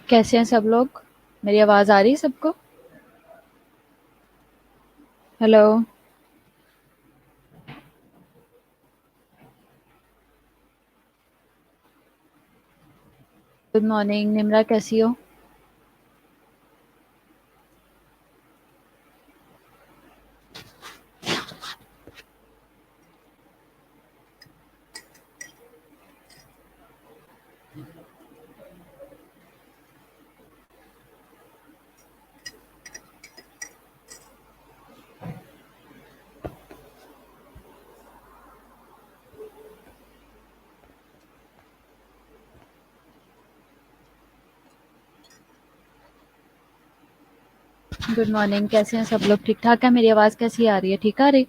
कैसे हैं सब लोग? मेरी आवाज़ आ रही है सबको? हेलो। गुड मॉर्निंग निम्रा, कैसी हो? गुड मॉर्निंग, कैसे हैं सब लोग? ठीक ठाक है? मेरी आवाज़ कैसी आ रही है? ठीक आ रही?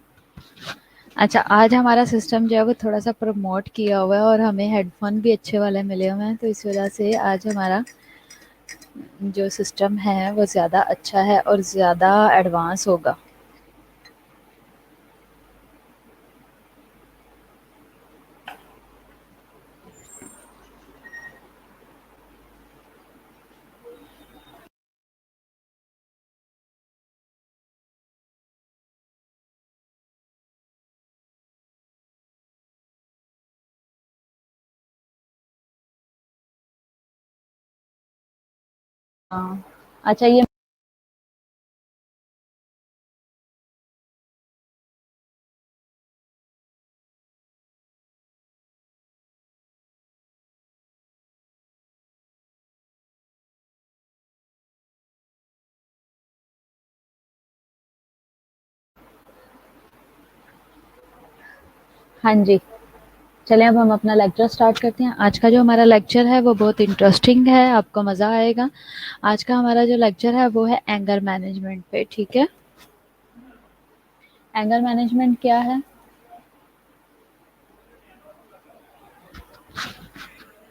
अच्छा, आज हमारा सिस्टम जो है वो थोड़ा सा प्रमोट किया हुआ है और हमें हेडफोन भी अच्छे वाले मिले हुए हैं, तो इस वजह से आज हमारा जो सिस्टम है वो ज़्यादा अच्छा है और ज़्यादा एडवांस होगा। हाँ। अच्छा, ये हाँ जी। चलें, अब हम अपना लेक्चर स्टार्ट करते हैं। आज का जो हमारा लेक्चर है वो बहुत इंटरेस्टिंग है, आपको मज़ा आएगा। आज का हमारा जो लेक्चर है वो है एंगर मैनेजमेंट पे, ठीक है? एंगर मैनेजमेंट क्या है?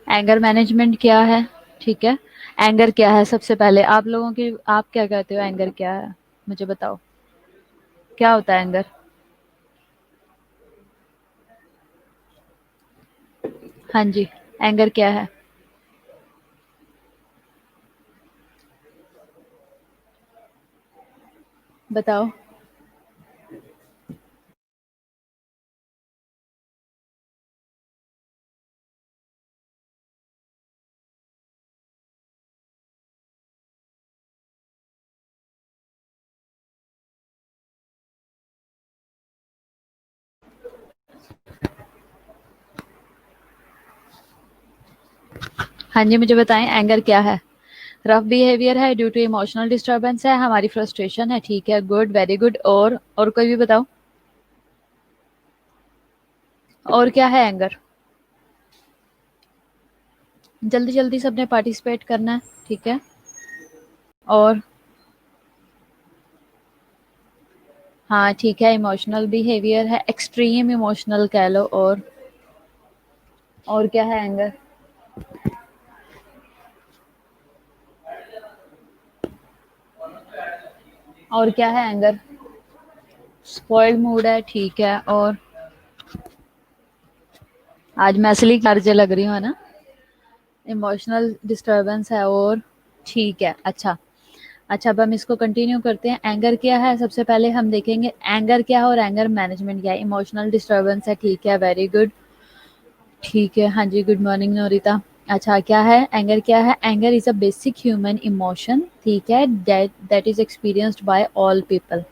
एंगर मैनेजमेंट क्या है? ठीक है। एंगर क्या है? सबसे पहले आप लोगों की, आप क्या कहते हो एंगर क्या है? मुझे बताओ, क्या होता है एंगर? हाँ जी, एंगर क्या है? बताओ। हाँ जी, मुझे बताएं एंगर क्या है? रफ बिहेवियर है, ड्यू टू इमोशनल डिस्टरबेंस है, हमारी फ्रस्ट्रेशन है, ठीक है, गुड, वेरी गुड। और कोई भी बताओ, और क्या है एंगर? जल्दी जल्दी सबने पार्टिसिपेट करना है, ठीक है। और हाँ ठीक है, इमोशनल बिहेवियर है, एक्सट्रीम इमोशनल कह लो। और क्या है एंगर? और क्या है एंगर? स्पॉइल्ड मूड है, ठीक है। और आज मैं असली कार्य लग रही हूँ, है ना? इमोशनल डिस्टरबेंस है, और ठीक है। अच्छा। अच्छा, अब हम इसको कंटिन्यू करते हैं। एंगर क्या है, सबसे पहले हम देखेंगे एंगर क्या है और एंगर मैनेजमेंट क्या है। इमोशनल डिस्टरबेंस है, ठीक है, वेरी गुड। ठीक है, हाँ जी, गुड मॉर्निंग नोरिता। अच्छा, क्या है एंगर? क्या है anger? Is a basic human emotion, ठीक है, that that is experienced bye all people.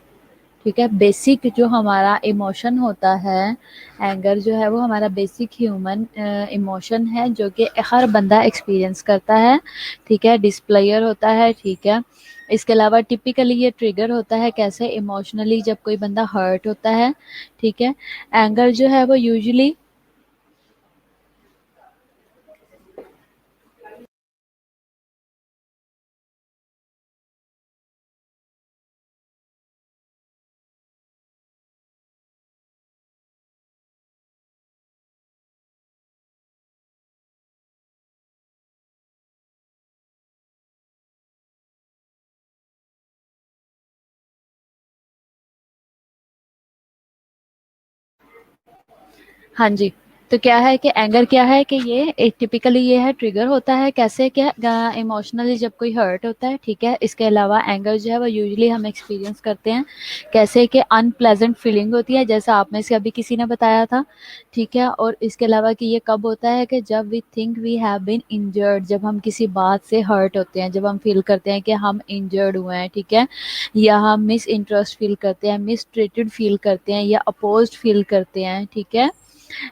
ठीक है, बेसिक जो हमारा इमोशन होता है, एंगर जो है वो हमारा बेसिक ह्यूमन इमोशन है जो कि हर बंदा एक्सपीरियंस करता है, ठीक है, डिस्प्लेयर होता है, ठीक है। इसके अलावा टिपिकली ये ट्रिगर होता है कैसे? इमोशनली, जब कोई बंदा हर्ट होता है, ठीक है। एंगर जो है वो यूजुअली, हाँ जी, तो क्या है कि एंगर क्या है कि ये एक टिपिकली ये है ट्रिगर होता है कैसे, क्या इमोशनली जब कोई हर्ट होता है, ठीक है। इसके अलावा एंगर जो है वो यूजुअली हम एक्सपीरियंस करते हैं कैसे कि अनप्लेजेंट फीलिंग होती है, जैसा आप में से अभी किसी ने बताया था, ठीक है। और इसके अलावा कि ये कब होता है कि जब we think we have been injured, जब हम किसी बात से हर्ट होते हैं, जब हम फील करते हैं कि हम इंजर्ड हुए हैं, ठीक है, या हम मिस इंटरेस्ट फील करते हैं, मिस ट्रीटेड फील करते हैं, या अपोज्ड फील करते हैं, ठीक है।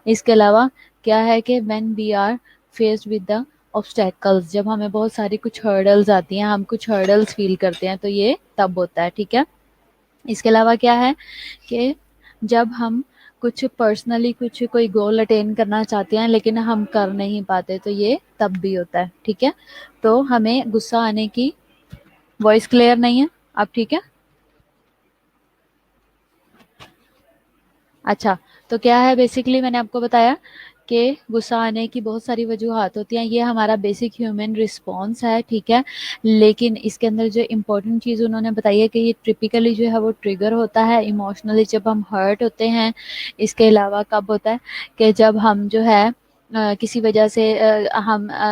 इसके अलावा क्या है कि when we are faced with the obstacles, जब हमें बहुत सारी कुछ हर्डल्स आती हैं, हम कुछ हर्डल्स फील करते हैं, तो ये तब होता है, ठीक है। इसके अलावा क्या है कि जब हम कुछ पर्सनली कुछ कोई गोल अटेन करना चाहते हैं लेकिन हम कर नहीं पाते, तो ये तब भी होता है, ठीक है। तो हमें गुस्सा आने की, वॉइस क्लियर नहीं है अब, ठीक है। अच्छा, तो क्या है बेसिकली मैंने आपको बताया कि गुस्सा आने की बहुत सारी वजूहात होती हैं, ये हमारा बेसिक ह्यूमन रिस्पॉन्स है, ठीक है। लेकिन इसके अंदर जो इम्पोर्टेंट चीज़ उन्होंने बताई है कि ये टिपिकली जो है वो ट्रिगर होता है इमोशनली जब हम हर्ट होते हैं। इसके अलावा कब होता है कि जब हम जो है किसी वजह से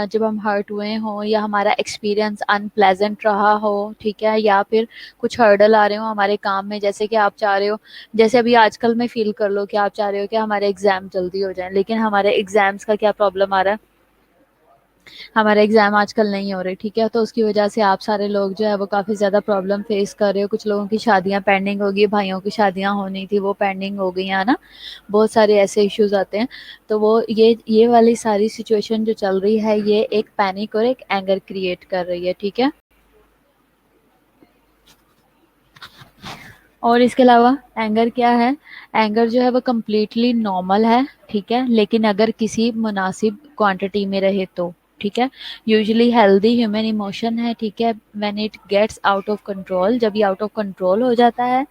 जब हम हर्ट हुए हों, या हमारा एक्सपीरियंस अनप्लेजेंट रहा हो, ठीक है, या फिर कुछ हर्डल आ रहे हो हमारे काम में, जैसे कि आप चाह रहे हो, जैसे अभी आजकल में फील कर लो कि आप चाह रहे हो कि हमारे एग्जाम जल्दी हो जाए, लेकिन हमारे एग्जाम्स का क्या प्रॉब्लम आ रहा है, हमारे एग्जाम आजकल नहीं हो रहे, ठीक है। तो उसकी वजह से आप सारे लोग जो है वो काफ़ी ज़्यादा प्रॉब्लम फेस कर रहे हो, कुछ लोगों की शादियां पेंडिंग होगी, भाइयों की शादियां होनी थी वो पेंडिंग हो गई है ना, बहुत सारे ऐसे इश्यूज आते हैं। तो वो ये वाली सारी सिचुएशन जो चल रही है, ये एक पैनिक और एक एंगर क्रिएट कर रही है, ठीक है। और इसके अलावा एंगर क्या है, एंगर जो है वो कम्प्लीटली नॉर्मल है, ठीक है, लेकिन अगर किसी मुनासिब क्वांटिटी में रहे तो, ठीक है। यूजुअली हेल्दी ह्यूमन इमोशन है, ठीक है, when it gets out of control, जब ये आउट ऑफ कंट्रोल हो जाता है।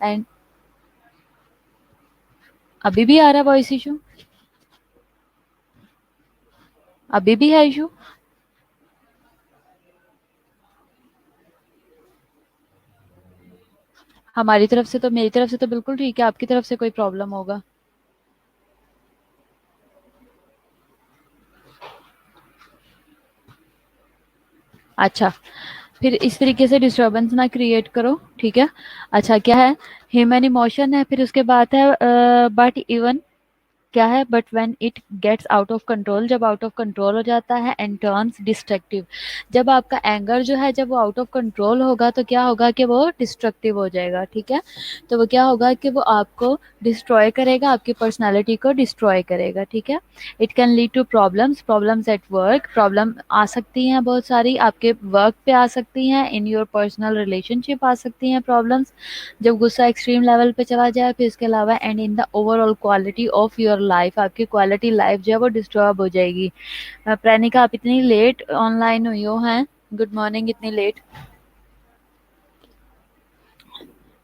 एंड अभी भी आ रहा है वॉइस इशू, अभी भी है इशू। हमारी तरफ से तो, मेरी तरफ से तो बिल्कुल ठीक है, आपकी तरफ से कोई प्रॉब्लम होगा। अच्छा, फिर इस तरीके से डिस्टरबेंस ना क्रिएट करो, ठीक है। अच्छा, क्या है, ह्यूमन इमोशन है, फिर उसके बाद है बट इवन, क्या है, but when it gets out of control, जब आउट ऑफ कंट्रोल हो जाता है, एंड टर्न्स डिस्ट्रक्टिव, जब आपका एंगर जो है जब वो आउट ऑफ कंट्रोल होगा तो क्या होगा कि वो डिस्ट्रक्टिव हो जाएगा, ठीक है। तो वो क्या होगा कि वो आपको डिस्ट्रॉय करेगा, आपकी पर्सनालिटी को डिस्ट्रॉय करेगा, ठीक है। It can lead to problems, problems at work, problem आ सकती हैं बहुत सारी, आपके वर्क पे आ सकती हैं, इन योर पर्सनल रिलेशनशिप आ सकती हैं प्रॉब्लम्स, जब गुस्सा एक्सट्रीम लेवल पे चला जाए। फिर इसके अलावा and in the overall quality of your life, आपकी क्वालिटी लाइफ जो है वो डिस्टर्ब हो जाएगी। प्रेनिका, आप इतनी लेट ऑनलाइन हुई हो हैं, गुड मॉर्निंग, इतनी लेट।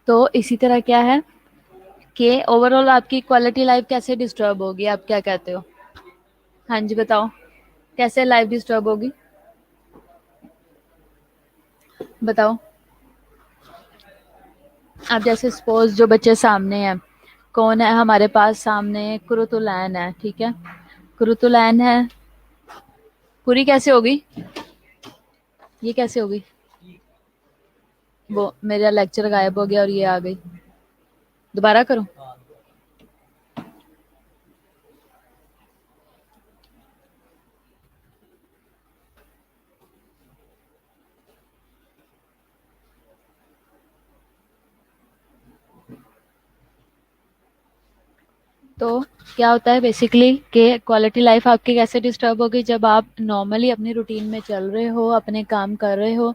तो इसी तरह क्या है कि ओवरऑल आपकी क्वालिटी लाइफ कैसे डिस्टर्ब होगी, आप क्या कहते हो? हाँ जी, बताओ, कैसे लाइफ डिस्टर्ब होगी, बताओ। अब जैसे सपोज जो बच्चे सामने हैं, कौन है हमारे पास सामने, कुरुतुलैन है, ठीक है, कुरुतुलैन है। पूरी कैसे होगी, ये कैसे होगी? वो मेरा लेक्चर गायब हो गया और ये आ गई, दोबारा करूं? तो क्या होता है बेसिकली कि क्वालिटी लाइफ आपकी कैसे डिस्टर्ब होगी, जब आप नॉर्मली अपनी रूटीन में चल रहे हो, अपने काम कर रहे हो,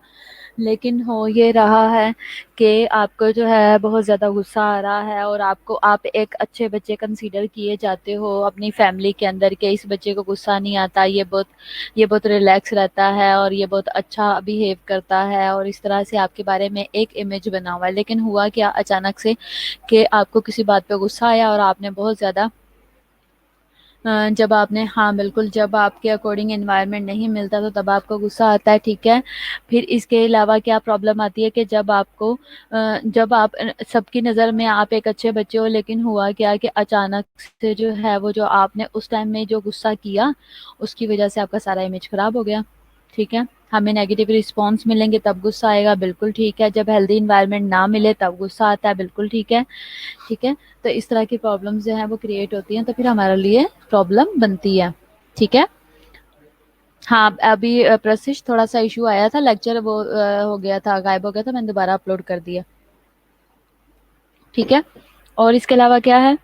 लेकिन हो ये रहा है कि आपको जो है बहुत ज़्यादा गुस्सा आ रहा है, और आप एक अच्छे बच्चे कंसीडर किए जाते हो अपनी फैमिली के अंदर, कि इस बच्चे को गुस्सा नहीं आता, ये बहुत रिलैक्स रहता है और ये बहुत अच्छा बिहेव करता है, और इस तरह से आपके बारे में एक इमेज बना हुआ है। लेकिन हुआ क्या अचानक से कि आपको किसी बात पे गुस्सा आया और आपने बहुत ज़्यादा जब आपने, हाँ बिल्कुल, जब आपके अकॉर्डिंग एनवायरनमेंट नहीं मिलता तो तब आपको गुस्सा आता है, ठीक है। फिर इसके अलावा क्या प्रॉब्लम आती है कि जब आपको जब आप सबकी नज़र में आप एक अच्छे बच्चे हो, लेकिन हुआ क्या कि अचानक से जो है वो जो आपने उस टाइम में जो गुस्सा किया उसकी वजह से आपका सारा इमेज खराब हो गया, ठीक है। हमें नेगेटिव रिस्पॉन्स मिलेंगे तब गुस्सा आएगा, बिल्कुल ठीक है। जब हेल्दी इन्वायरमेंट ना मिले तब गुस्सा आता है, बिल्कुल ठीक है, ठीक है। तो इस तरह की प्रॉब्लम्स जो हैं वो क्रिएट होती हैं, तो फिर हमारे लिए प्रॉब्लम बनती है, ठीक है। हाँ, अभी प्रशिश थोड़ा सा इशू आया था, लेक्चर वो हो गया था, गायब हो गया था, मैंने दोबारा अपलोड कर दिया, ठीक है। और इसके अलावा क्या है,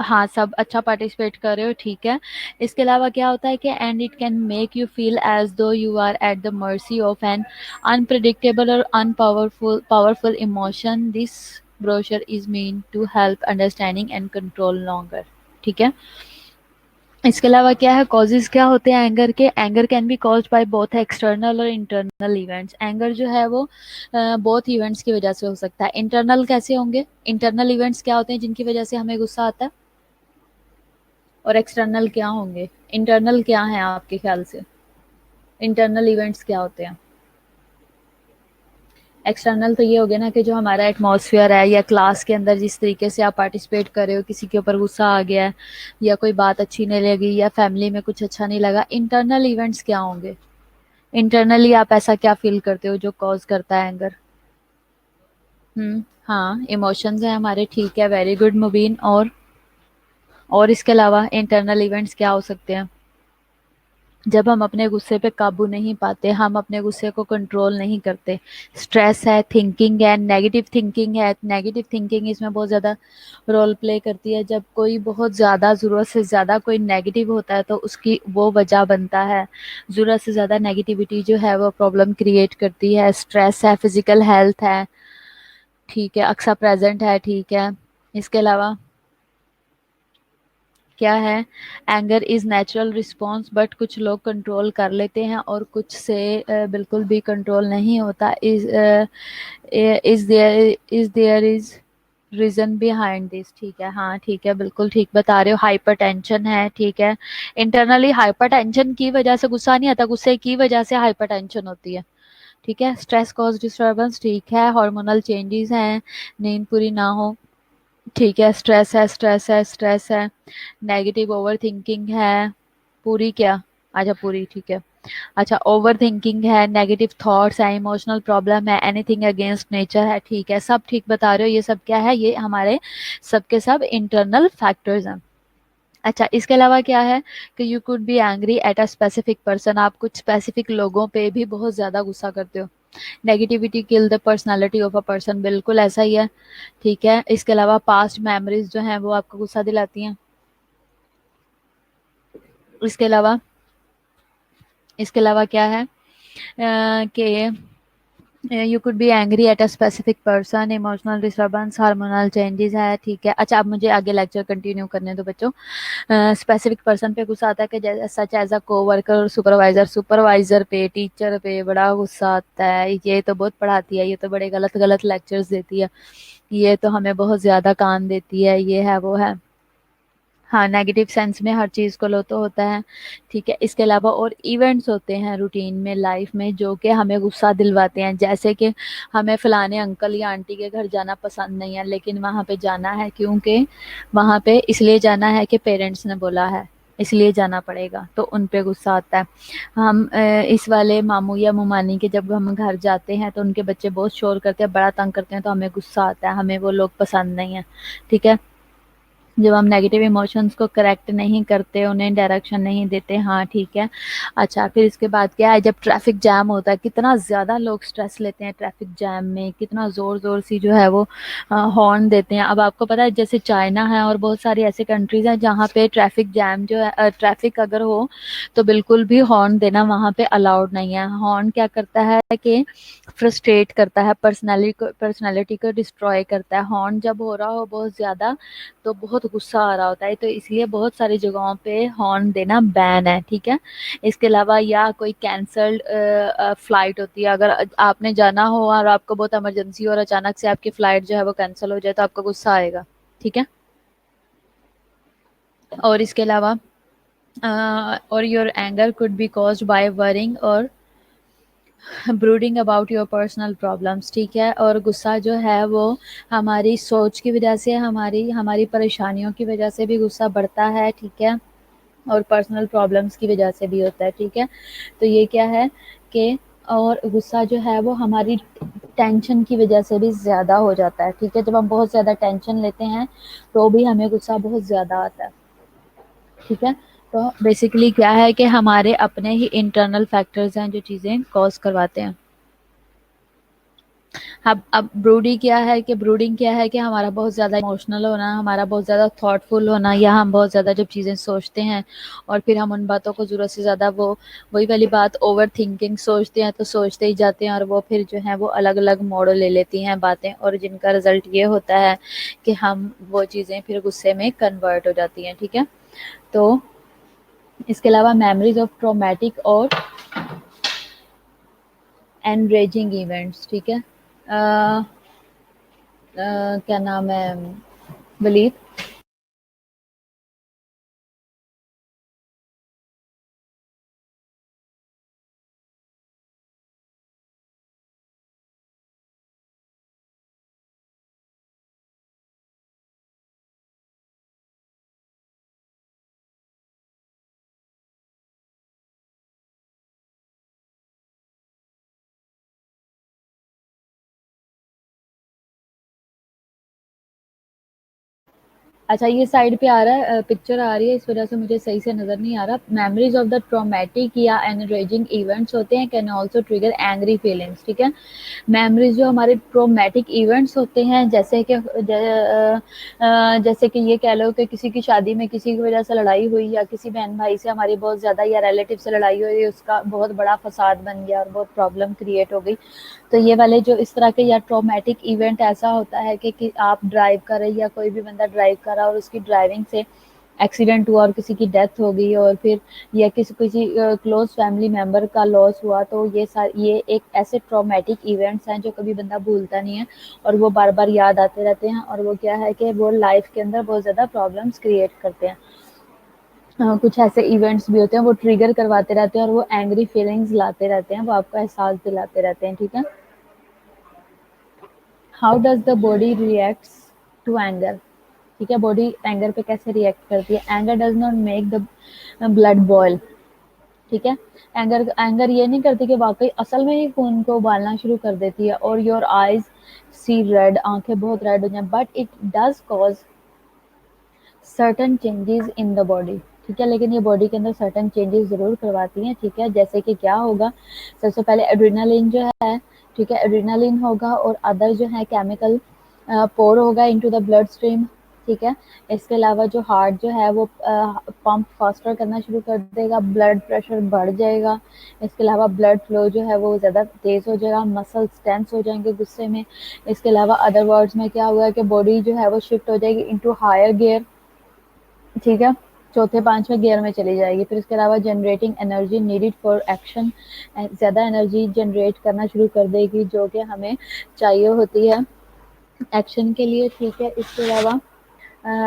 हाँ सब अच्छा पार्टिसिपेट कर रहे हो, ठीक है। इसके अलावा क्या होता है कि and it can make you feel as though you are at the mercy of an unpredictable और unpowerful powerful emotion. This brochure is mean to help understanding and control longer, ठीक है। इसके अलावा क्या है, कॉजेज क्या होते हैं एंगर के, anger can B caused by both external और इंटरनल इवेंट्स। एंगर जो है वो बोथ इवेंट्स की वजह से हो सकता है। इंटरनल कैसे होंगे, इंटरनल इवेंट्स क्या होते हैं जिनकी वजह से हमें गुस्सा आता है, और एक्सटर्नल क्या होंगे, इंटरनल क्या है आपके ख्याल से, इंटरनल इवेंट्स क्या होते हैं। एक्सटर्नल तो ये हो गया ना कि जो हमारा एटमॉस्फेयर है, या क्लास के अंदर जिस तरीके से आप पार्टिसिपेट कर रहे हो, किसी के ऊपर गुस्सा आ गया है, या कोई बात अच्छी नहीं लगी, या फैमिली में कुछ अच्छा नहीं लगा। इंटरनल इवेंट्स क्या होंगे, इंटरनली आप ऐसा क्या फील करते हो जो कॉज करता है एंगर। हाँ इमोशंस है हमारे, ठीक है, वेरी गुड मुबीन। और इसके अलावा इंटरनल इवेंट्स क्या हो सकते हैं, जब हम अपने गुस्से पे काबू नहीं पाते, हम अपने गुस्से को कंट्रोल नहीं करते। स्ट्रेस है, थिंकिंग है, नेगेटिव थिंकिंग है, नेगेटिव थिंकिंग इसमें बहुत ज़्यादा रोल प्ले करती है। जब कोई बहुत ज़्यादा ज़रूरत से ज़्यादा कोई नेगेटिव होता है तो उसकी वो वजह बनता है। ज़रूरत से ज़्यादा नेगेटिविटी जो है वो प्रॉब्लम क्रिएट करती है। स्ट्रेस है, फिजिकल हेल्थ है, ठीक है, अक्सर प्रेजेंट है, ठीक है। इसके अलावा क्या है, anger is natural response, but कुछ लोग कंट्रोल कर लेते हैं और कुछ से बिल्कुल भी कंट्रोल नहीं होता। Is there is reason behind this, ठीक है, हाँ ठीक है, बिल्कुल ठीक बता रहे हो। हाइपर टेंशन है, ठीक है। इंटरनली हाइपर टेंशन की वजह से गुस्सा नहीं आता, गुस्से की वजह से हाइपर टेंशन होती है, ठीक है। स्ट्रेस कॉज डिस्टर्बेंस, ठीक है। हार्मोनल चेंजेस हैं, नींद पूरी ना हो, ठीक है। स्ट्रेस है, स्ट्रेस है, स्ट्रेस है। नेगेटिव ओवर थिंकिंग है, पूरी क्या, अच्छा पूरी, ठीक है। अच्छा, ओवर थिंकिंग है, नेगेटिव थॉट्स है, इमोशनल प्रॉब्लम है, एनीथिंग अगेंस्ट नेचर है, ठीक है। सब ठीक बता रहे हो, ये सब क्या है, ये हमारे सबके सब इंटरनल फैक्टर्स हैं। अच्छा, इसके अलावा क्या है कि you could be angry at a specific person, आप कुछ स्पेसिफिक लोगों पे भी बहुत ज्यादा गुस्सा करते हो। Negativity kill the personality of a person, बिल्कुल ऐसा ही है, ठीक है। इसके अलावा पास्ट मेमोरीज जो हैं वो आपको गुस्सा दिलाती हैं। इसके अलावा इसके अलावा क्या है कि you could be angry at a specific person, emotional disturbance, hormonal changes है, ठीक है। अच्छा, अब मुझे आगे लेक्चर कंटिन्यू करने दो बच्चों। स्पेसिफिक पर्सन पे गुस्सा आता है कि जैसे such as a coworker, supervisor, supervisor पे, टीचर पे बड़ा गुस्सा आता है, ये तो बहुत पढ़ाती है, ये तो बड़े गलत गलत लेक्चर्स देती है, ये तो हमें बहुत ज्यादा काम देती है, ये है वो है। हाँ, नेगेटिव सेंस में हर चीज़ को लो तो होता है, ठीक है। इसके अलावा और इवेंट्स होते हैं रूटीन में, लाइफ में, जो कि हमें गुस्सा दिलवाते हैं, जैसे कि हमें फलाने अंकल या आंटी के घर जाना पसंद नहीं है, लेकिन वहाँ पे जाना है क्योंकि वहाँ पे इसलिए जाना है कि पेरेंट्स ने बोला है, इसलिए जाना पड़ेगा, तो उन पे गुस्सा आता है। हम इस वाले मामू या मुमानी के जब हम घर जाते हैं तो उनके बच्चे बहुत शोर करते हैं, बड़ा तंग करते हैं, तो हमें गुस्सा आता है, हमें वो लोग पसंद नहीं है, ठीक है। जब हम नेगेटिव इमोशंस को करेक्ट नहीं करते, उन्हें डायरेक्शन नहीं देते, हाँ ठीक है। अच्छा, फिर इसके बाद क्या है, जब ट्रैफिक जैम होता है, कितना ज़्यादा लोग स्ट्रेस लेते हैं ट्रैफिक जैम में, कितना ज़ोर ज़ोर सी जो है वो हॉर्न देते हैं। अब आपको पता है जैसे चाइना है और बहुत सारी ऐसे कंट्रीज़ हैं जहाँ पे ट्रैफिक जैम जो है, ट्रैफिक अगर हो तो बिल्कुल भी हॉर्न देना वहाँ पे अलाउड नहीं है। हॉर्न क्या करता है कि फ्रस्ट्रेट करता है, पर्सनैलिटी को डिस्ट्रॉय करता है। हॉर्न जब हो रहा हो बहुत ज़्यादा तो बहुत गुस्सा आ रहा होता है, तो इसलिए बहुत सारी जगहों पे हॉर्न देना बैन है, ठीक है। इसके अलावा या कोई कैंसल्ड फ्लाइट होती है, अगर आपने जाना हो और आपको बहुत इमरजेंसी और अचानक से आपकी फ्लाइट जो है वो कैंसिल हो जाए तो आपको गुस्सा आएगा, ठीक है। और इसके अलावा और your anger could be caused by worrying और brooding about your personal problems, ठीक है। और गुस्सा जो है वो हमारी सोच की वजह से, हमारी हमारी परेशानियों की वजह से भी गुस्सा बढ़ता है, ठीक है। और पर्सनल प्रॉब्लम्स की वजह से भी होता है, ठीक है। तो ये क्या है कि और गुस्सा जो है वो हमारी टेंशन की वजह से भी ज़्यादा हो जाता है, ठीक है। जब हम बहुत ज़्यादा टेंशन लेते हैं तो भी हमें गुस्सा बहुत ज़्यादा आता है, ठीक है। तो बेसिकली क्या है कि हमारे अपने ही इंटरनल फैक्टर्स हैं जो चीज़ें कॉज करवाते हैं। अब ब्रूडिंग क्या है कि हमारा बहुत ज़्यादा इमोशनल होना, हमारा बहुत ज़्यादा थॉटफुल होना, या हम बहुत ज़्यादा जब चीज़ें सोचते हैं और फिर हम उन बातों को ज़रूरत से ज़्यादा वो वही वाली बात ओवर थिंकिंग सोचते हैं, तो सोचते ही जाते हैं और वो फिर जो है वो अलग अलग मोड़ ले लेती हैं बातें, और जिनका रिजल्ट ये होता है कि हम वो चीज़ें फिर गुस्से में कन्वर्ट हो जाती हैं, ठीक है। तो इसके अलावा मेमोरीज ऑफ ट्रॉमेटिक और एनरेजिंग इवेंट्स, ठीक है। क्या नाम है वलीद? अच्छा, ये साइड पे आ रहा है, पिक्चर आ रही है, इस वजह से मुझे सही से नज़र नहीं आ रहा। मेमोरीज ऑफ द ट्रॉमेटिक या एनरेजिंग इवेंट्स होते हैं can also trigger angry feelings, ठीक है। मेमोरीज जो हमारे ट्रॉमेटिक इवेंट्स होते हैं, जैसे कि ये कह लो कि किसी की शादी में किसी की वजह से लड़ाई हुई, या किसी बहन भाई से हमारी बहुत ज़्यादा, या रिलेटिव से लड़ाई हुई, उसका बहुत बड़ा फसाद बन गया और बहुत प्रॉब्लम क्रिएट हो गई। तो ये वाले जो इस तरह के या ट्रॉमेटिक इवेंट ऐसा होता है कि आप ड्राइव कर रहे, या कोई भी बंदा ड्राइव कर रहा और उसकी ड्राइविंग से एक्सीडेंट हुआ और किसी की डेथ हो गई, और फिर या किसी किसी क्लोज फैमिली मेंबर का लॉस हुआ, तो ये एक ऐसे ट्रॉमेटिक इवेंट्स हैं जो कभी बंदा भूलता नहीं है, और वो बार बार याद आते रहते हैं, और वो क्या है कि वो लाइफ के अंदर बहुत ज़्यादा प्रॉब्लम्स क्रिएट करते हैं। कुछ ऐसे इवेंट्स भी होते हैं वो ट्रिगर करवाते रहते हैं और वो एंग्री फीलिंग्स लाते रहते हैं, वो आपको एहसास दिलाते रहते हैं, ठीक है। How does the body reacts to anger, ठीक है। बॉडी एंगर पे कैसे रिएक्ट करती है? Anger does not make the blood boil, ठीक है। एंगर एंगर ये नहीं करती कि वाकई असल में ही खून को उबालना शुरू कर देती है, और योर आईज सी रेड, आंखें बहुत रेड हो जाए, but it does cause certain changes in the body, ठीक है। लेकिन ये बॉडी के अंदर सर्टेन चेंजेस ज़रूर करवाती हैं, ठीक है। जैसे कि क्या होगा, सबसे पहले एड्रेनालिन जो है, ठीक है, एड्रेनालिन होगा, और अदर जो है केमिकल पोर होगा इनटू द ब्लड स्ट्रीम, ठीक है। इसके अलावा जो हार्ट जो है वो पंप फास्टर करना शुरू कर देगा, ब्लड प्रेशर बढ़ जाएगा। इसके अलावा ब्लड फ्लो जो है वो ज़्यादा तेज़ हो जाएगा, मसल्स टेंस हो जाएंगे गुस्से में। इसके अलावा अदर वर्ड्स में क्या हुआ है कि बॉडी जो है वो शिफ्ट हो जाएगी इनटू हायर गियर, ठीक है, चौथे पांचवें गियर में चली जाएगी। फिर इसके अलावा generating energy needed for action, ज़्यादा एनर्जी जनरेट करना शुरू कर देगी जो कि हमें चाहिए होती है एक्शन के लिए, ठीक है। इसके अलावा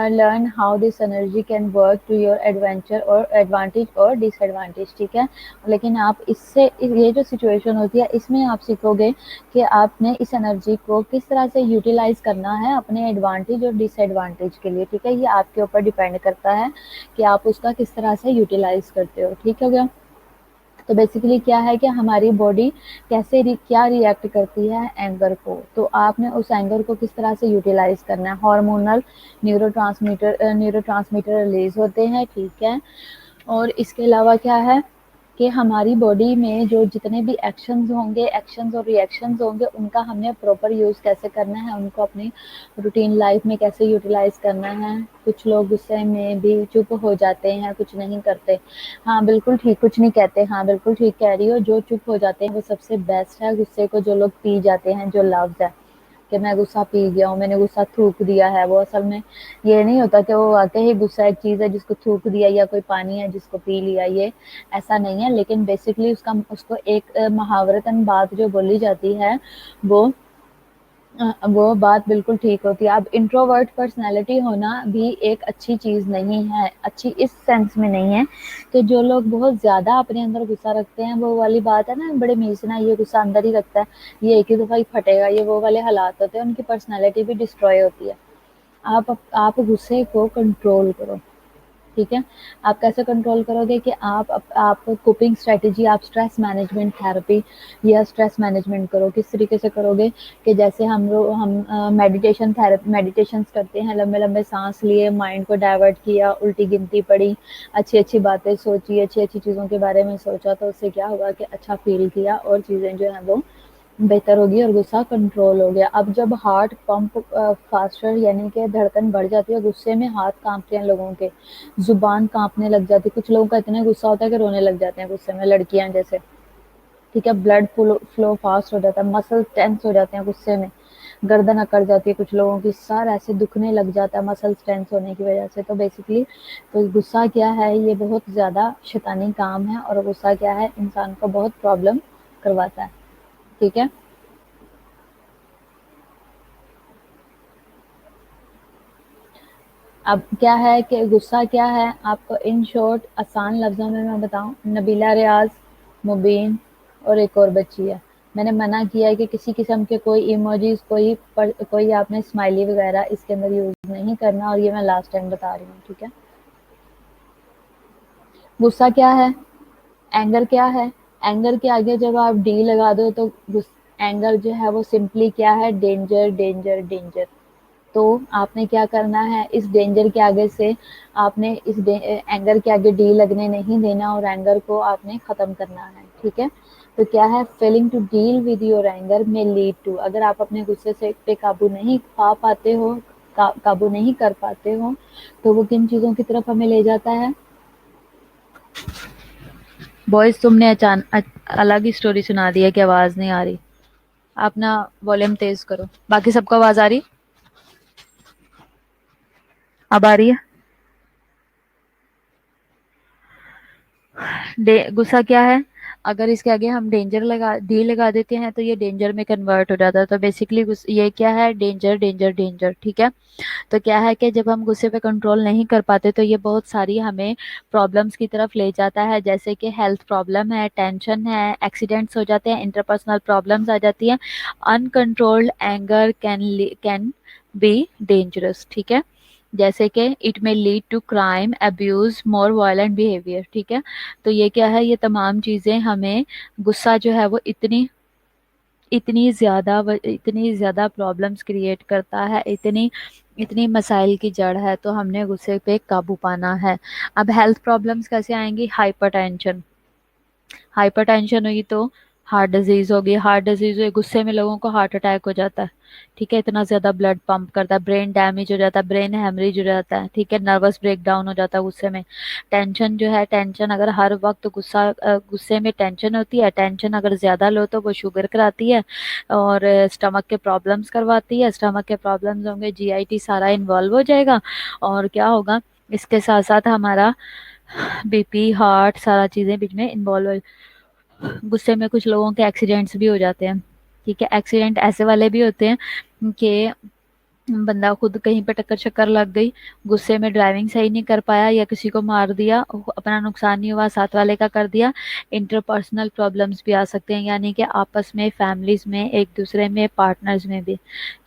learn how this energy can work to your adventure और एडवांटेज और डिसएडवांटेज, ठीक है। लेकिन आप इससे ये जो सिचुएशन होती है इसमें आप सीखोगे कि आपने इस एनर्जी को किस तरह से यूटिलाइज करना है अपने एडवांटेज और डिसएडवांटेज के लिए, ठीक है। ये आपके ऊपर डिपेंड करता है कि आप उसका किस तरह से यूटिलाइज करते हो, ठीक हो गया। तो बेसिकली क्या है कि हमारी बॉडी क्या रिएक्ट करती है एंगर को, तो आपने उस एंगर को किस तरह से यूटिलाइज करना है। हार्मोनल न्यूरोट्रांसमीटर रिलीज होते हैं, ठीक है। और इसके अलावा क्या है कि हमारी बॉडी में जो जितने भी एक्शंस और रिएक्शंस होंगे, उनका हमने प्रॉपर यूज़ कैसे करना है, उनको अपनी रूटीन लाइफ में कैसे यूटिलाइज करना है। कुछ लोग गुस्से में भी चुप हो जाते हैं, कुछ नहीं करते। हाँ बिल्कुल ठीक, कुछ नहीं कहते, हाँ बिल्कुल ठीक कह रही हो। जो चुप हो जाते हैं वो सबसे बेस्ट है। गुस्से को जो लोग पी जाते हैं, जो लव्स है कि मैं गुस्सा पी गया हूँ, मैंने गुस्सा थूक दिया है, वो असल में ये नहीं होता कि वो वाकई ही गुस्सा एक चीज़ है जिसको थूक दिया, या कोई पानी है जिसको पी लिया, ये ऐसा नहीं है। लेकिन बेसिकली उसको एक मुहावरतन बात जो बोली जाती है वो वो बात बिल्कुल ठीक होती है। अब इंट्रोवर्ट पर्सनैलिटी होना भी एक अच्छी चीज़ नहीं है, अच्छी इस सेंस में नहीं है कि जो लोग बहुत ज़्यादा अपने अंदर गुस्सा रखते हैं, वो वाली बात है ना, बड़े मीज़ ना ये गुस्सा अंदर ही रखता है, ये एक ही दफ़ा ही फटेगा, ये वो वाले हालात होते हैं, उनकी पर्सनैलिटी भी डिस्ट्रॉय होती है। आप गुस्से को कंट्रोल करो। ठीक है? आप कैसे कंट्रोल करोगे कि आप कोपिंग स्ट्रैटेजी, आप स्ट्रेस मैनेजमेंट थेरेपी या स्ट्रेस मैनेजमेंट करो। किस तरीके से करोगे कि जैसे हम मेडिटेशंस करते हैं, लंबे-लंबे साँस लिए, माइंड को डाइवर्ट किया, उल्टी गिनती पढ़ी, अच्छी-अच्छी बातें सोची, अच्छी-अच्छी चीज़ों के बारे में सोचा, तो उससे क्या होगा कि अच्छा फ़ील किया और चीज़ें जो हैं वो बेहतर होगी और गुस्सा कंट्रोल हो गया। अब जब हार्ट पंप फास्टर यानी कि धड़कन बढ़ जाती है, गुस्से में हाथ काँपते हैं लोगों के, ज़ुबान काँपने लग जाती है, कुछ लोगों का इतना गुस्सा होता है कि रोने लग जाते हैं गुस्से में, लड़कियाँ जैसे, ठीक है? ब्लड फ्लो फास्ट हो जाता है, मसल्स टेंस हो जाते हैं गुस्से में, गर्दन अकड़ जाती है कुछ लोगों की, सर ऐसे दुखने लग जाता है मसल्स टेंस होने की वजह से। तो बेसिकली तो गुस्सा क्या है, ये बहुत ज़्यादा शैतानी काम है और गुस्सा क्या है, इंसान को बहुत प्रॉब्लम करवाता है, ठीक है? अब क्या है कि गुस्सा क्या है, आपको इन शॉर्ट आसान लफ्ज़ों में मैं बताऊँ, नबीला रियाज़, मुबीन और एक और बच्ची है। मैंने मना किया है कि किसी किस्म के कोई इमोजीज़, कोई आपने स्माइली वगैरह इसके अंदर यूज़ नहीं करना, और ये मैं लास्ट टाइम बता रही हूँ, ठीक है? गुस्सा क्या है? एंगर क्या है? एंगर के आगे जब आप डी लगा दो तो एंगर जो है वो सिंपली क्या है, डेंजर डेंजर डेंजर। तो आपने क्या करना है, इस डेंजर के आगे से आपने एंगर के आगे डी लगने नहीं देना और एंगर को आपने ख़त्म करना है, ठीक है? तो क्या है, failing to deal with your anger may lead to, अगर आप अपने गुस्से से पे काबू नहीं पा पाते हो, काबू नहीं कर पाते हो, तो वो किन चीज़ों की तरफ हमें ले जाता है? बॉयज तुमने अलग ही स्टोरी सुना दी है कि आवाज़ नहीं आ रही। आप ना वॉल्यूम तेज करो, बाकी सबको आवाज़ आ रही? अब आ रही है? गुस्सा क्या है, अगर इसके आगे हम डेंजर लगा डी लगा देते हैं तो ये डेंजर में कन्वर्ट हो जाता है। तो बेसिकली ये क्या है, डेंजर डेंजर डेंजर, ठीक है? तो क्या है कि जब हम गुस्से पे कंट्रोल नहीं कर पाते तो ये बहुत सारी हमें प्रॉब्लम्स की तरफ ले जाता है, जैसे कि हेल्थ प्रॉब्लम है, टेंशन है, एक्सीडेंट्स हो जाते हैं, इंटरपर्सनल प्रॉब्लम्स आ जाती हैं, uncontrolled anger can be dangerous, ठीक है? जैसे कि it may lead to crime, abuse, more violent behaviour, ठीक है? तो ये क्या है, ये तमाम चीज़ें हमें, गुस्सा जो है वो इतनी ज़्यादा प्रॉब्लम्स क्रिएट करता है, इतनी इतनी मसाइल की जड़ है, तो हमने गुस्से पे काबू पाना है। अब हेल्थ प्रॉब्लम्स कैसे आएंगी? हाइपरटेंशन, हाइपरटेंशन हुई तो हार्ट डिजीज होगी, हार्ट डिजीज हुई, गुस्से में लोगों को हार्ट अटैक हो जाता है, ठीक है? इतना ज्यादा ब्लड पंप करता है, ब्रेन डैमेज हो जाता है, ब्रेन हेमरेज हो जाता है, ठीक है? नर्वस ब्रेकडाउन हो जाता है गुस्से में। टेंशन जो है, टेंशन अगर हर वक्त गुस्से में टेंशन होती है, टेंशन अगर ज्यादा लो तो वो शुगर कराती है और स्टमक के प्रॉब्लम्स करवाती है, स्टमक के प्रॉब्लम्स होंगे, जीआईटी सारा इन्वॉल्व हो जाएगा, और क्या होगा, इसके साथ साथ हमारा बीपी, हार्ट, सारा चीजें बीच में इन्वॉल्व हो। गुस्से में कुछ लोगों के एक्सीडेंट्स भी हो जाते हैं, ठीक है? एक्सीडेंट ऐसे वाले भी होते हैं कि बंदा खुद कहीं पे टक्कर शक्कर लग गई, गुस्से में ड्राइविंग सही नहीं कर पाया या किसी को मार दिया, अपना नुकसान नहीं हुआ, साथ वाले का कर दिया। इंटरपर्सनल प्रॉब्लम्स भी आ सकते हैं, यानी कि आपस में, फैमिलीज में, एक दूसरे में, पार्टनर्स में भी,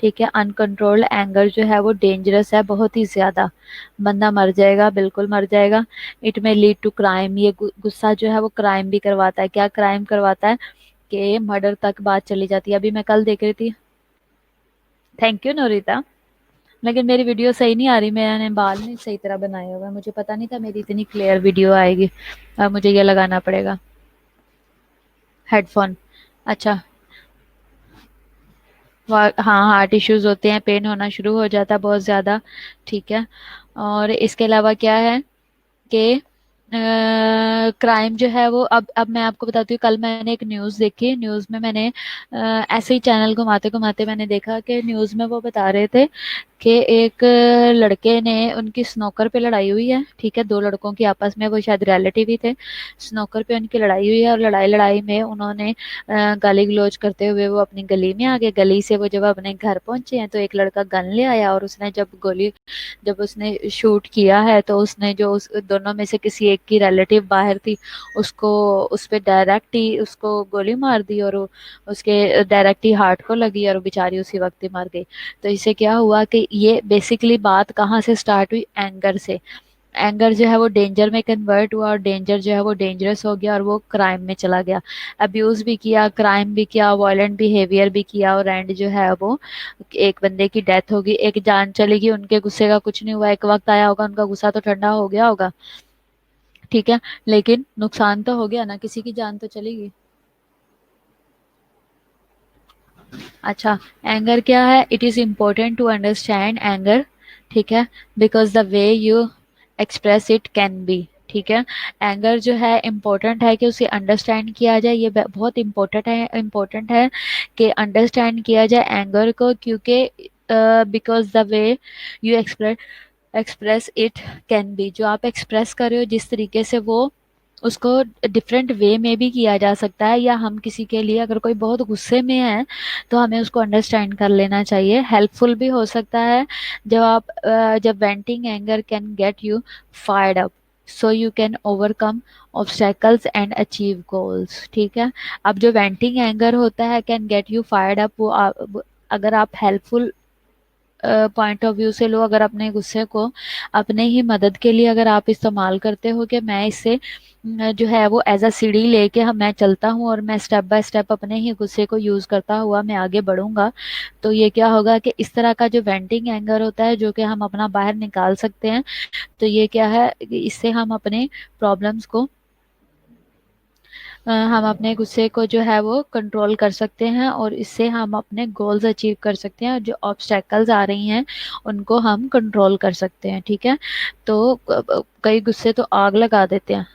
ठीक है? अनकंट्रोल्ड एंगर जो है वो डेंजरस है, बहुत ही ज्यादा, बंदा मर जाएगा, बिल्कुल मर जाएगा। It may lead to crime, ये गुस्सा जो है वो क्राइम भी करवाता है। क्या क्राइम करवाता है कि मर्डर तक बात चली जाती है। अभी मैं कल देख रही थी, थैंक यू नोरिता, लेकिन मेरी वीडियो सही नहीं आ रही, मैंने बाल नहीं सही तरह बनाए हुए, मुझे पता नहीं था मेरी इतनी क्लियर वीडियो आएगी। अब मुझे ये लगाना पड़ेगा हेडफोन। अच्छा, हाँ, हार्ट इश्यूज होते हैं, पेन होना शुरू हो जाता है बहुत ज़्यादा, ठीक है? और इसके अलावा क्या है कि क्राइम जो है वो, अब मैं आपको बताती हूँ, कल मैंने एक न्यूज़ देखी, न्यूज़ में मैंने ऐसे ही चैनल घुमाते घुमाते मैंने देखा कि न्यूज़ में वो बता रहे थे कि एक लड़के ने, उनकी स्नोकर पे लड़ाई हुई है, ठीक है, दो लड़कों की आपस में, वो शायद रिलेटिव ही थे, स्नोकर पे उनकी लड़ाई हुई है, और लड़ाई लड़ाई में उन्होंने गाली गलौज करते हुए वो अपनी गली में आ गए। गली से वो जब अपने घर पहुंचे हैं तो एक लड़का गन ले आया, और उसने जब उसने शूट किया है तो उसने जो उस दोनों में से किसी एक की रिलेटिव बाहर थी, उसको, उस पे डायरेक्ट ही उसको गोली मार दी, और उसके डायरेक्ट ही हार्ट को लगी, और वो बेचारी उसी वक्त ही मर गई। तो इससे क्या हुआ कि ये बेसिकली बात कहाँ से स्टार्ट हुई, एंगर से। एंगर जो है वो डेंजर में कन्वर्ट हुआ, और डेंजर जो है वो डेंजरस हो गया, और वो क्राइम में चला गया। अब्यूज भी किया, क्राइम भी किया, वायलेंट बिहेवियर भी किया, और एंड जो है वो एक बंदे की डेथ होगी, एक जान चलेगी। उनके गुस्से का कुछ नहीं हुआ, एक वक्त आया होगा उनका गुस्सा तो ठंडा हो गया होगा, ठीक है, लेकिन नुकसान तो हो गया ना, किसी की जान तो चलेगी। अच्छा, एंगर क्या है? It is important to understand anger, ठीक है, because the way you express it can be, ठीक है। एंगर जो है इम्पोर्टेंट है कि उसे अंडरस्टैंड किया जाए, ये बहुत इम्पोर्टेंट है कि अंडरस्टैंड किया जाए एंगर को, क्योंकि because the way you express it can B, जो आप एक्सप्रेस कर रहे हो जिस तरीके से, वो उसको डिफरेंट वे में भी किया जा सकता है, या हम किसी के लिए अगर कोई बहुत गुस्से में है तो हमें उसको अंडरस्टैंड कर लेना चाहिए, हेल्पफुल भी हो सकता है। जब venting anger can get you fired up, so you can overcome obstacles and achieve goals, ठीक है। अब जो वेंटिंग एंगर होता है, can get you fired up, अगर आप हेल्पफुल पॉइंट ऑफ व्यू से लो, अगर अपने गुस्से को अपने ही मदद के लिए अगर आप इस्तेमाल करते हो कि मैं इससे जो है वो एज अ सीढ़ी लेके हम मैं चलता हूँ, और मैं स्टेप बाय स्टेप अपने ही गुस्से को यूज करता हुआ मैं आगे बढ़ूंगा, तो ये क्या होगा कि इस तरह का जो वेंटिंग एंगर होता है जो कि हम अपना बाहर निकाल सकते हैं, तो ये क्या है कि इससे हम अपने प्रॉब्लम्स को, हम अपने गुस्से को जो है वो कंट्रोल कर सकते हैं, और इससे हम अपने गोल्स अचीव कर सकते हैं, और जो ऑब्स्टेकल्स आ रही हैं उनको हम कंट्रोल कर सकते हैं, ठीक है। तो कई गुस्से तो आग लगा देते हैं।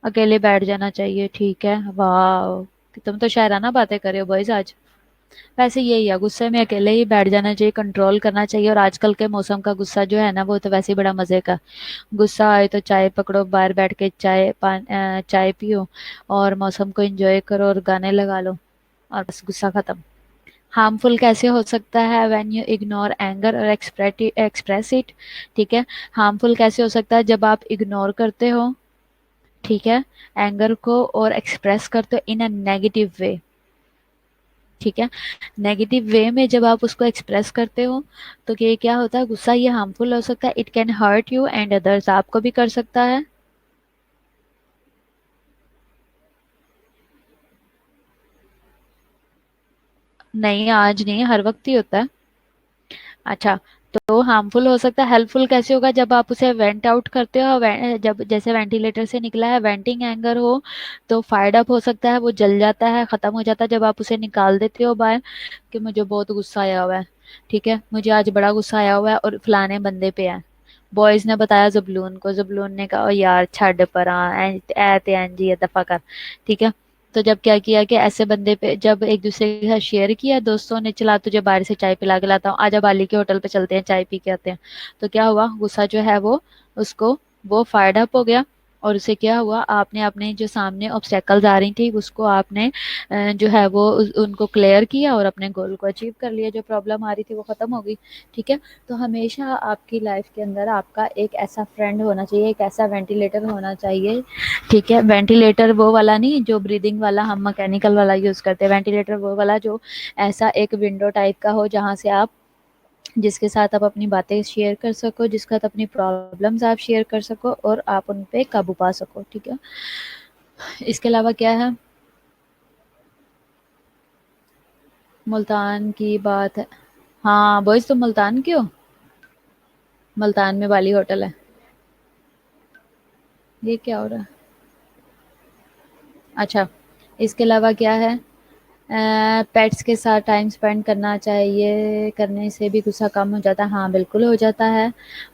अकेले बैठ जाना चाहिए, ठीक है, वाह, तुम तो शायराना बातें कर रहे हो बॉयज आज। वैसे यही है, गुस्से में अकेले ही बैठ जाना चाहिए, कंट्रोल करना चाहिए, और आजकल के मौसम का गुस्सा जो है ना वो तो वैसे ही बड़ा मजे का। गुस्सा आए तो चाय पकड़ो, बाहर बैठ के चाय पियो, और मौसम को एंजॉय करो, और गाने लगा लो, और बस गुस्सा खत्म। हार्मफुल कैसे हो सकता है? व्हेन यू इग्नोर एंगर और एक्सप्रेस इट, ठीक है। हार्मफुल कैसे हो सकता है? जब आप इग्नोर करते हो, ठीक है, एंगर को, और एक्सप्रेस करते हो इन अ नेगेटिव वे, ठीक है। नेगेटिव वे में जब आप उसको एक्सप्रेस करते हो तो ये क्या होता है, गुस्सा ये हार्मफुल हो सकता है, it can hurt you and others, आपको भी कर सकता है। नहीं, आज नहीं, हर वक्त ही होता है। अच्छा, तो हार्मफुल हो सकता है। हेल्पफुल कैसे होगा? जब आप उसे वेंट आउट करते हो, जब जैसे वेंटिलेटर से निकला है, वेंटिंग एंगर हो तो फायर्ड अप हो सकता है, वो जल जाता है, खत्म हो जाता है जब आप उसे निकाल देते हो बाहर, कि मुझे बहुत गुस्सा आया हुआ है, ठीक है, मुझे आज बड़ा गुस्सा आया हुआ है और फलाने बंदे पे है। बॉयज ने बताया जबलून को, जबलून ने कहा, "ओ यार छड़ परा, ऐते एंजी ये दफा कर", ठीक है। तो जब क्या किया कि ऐसे बंदे पे जब एक दूसरे के साथ शेयर किया, दोस्तों ने, चला तुझे बाहर से चाय पिला के लाता हूँ, आजा बाली के होटल पे चलते हैं, चाय पी के आते हैं, तो क्या हुआ, गुस्सा जो है वो उसको, वो फायर्ड अप हो गया, और उसे क्या हुआ, आपने अपने जो सामने ऑब्स्टेकल्स आ रही थी उसको आपने जो है वो उनको क्लियर किया, और अपने गोल को अचीव कर लिया, जो प्रॉब्लम आ रही थी वो खत्म हो गई, ठीक है। तो हमेशा आपकी लाइफ के अंदर आपका एक ऐसा फ्रेंड होना चाहिए, एक ऐसा वेंटिलेटर होना चाहिए, ठीक है। वेंटिलेटर वो वाला नहीं जो ब्रीदिंग वाला हम मैकेनिकल वाला यूज करते हैं, वेंटिलेटर वो वाला जो ऐसा एक विंडो टाइप का हो, जहाँ से आप, जिसके साथ आप अपनी बातें शेयर कर सको, जिसके साथ अपनी प्रॉब्लम्स आप शेयर कर सको, और आप उन पे काबू पा सको, ठीक है। इसके अलावा क्या है? मुल्तान की बात है। हाँ बॉयज, तुम मुल्तान क्यों? मुल्तान में बाली होटल है। ये क्या हो रहा है? अच्छा, इसके अलावा क्या है? पेट्स के साथ टाइम स्पेंड करना चाहिए, करने से भी गुस्सा कम हो जाता है, हाँ बिल्कुल हो जाता है।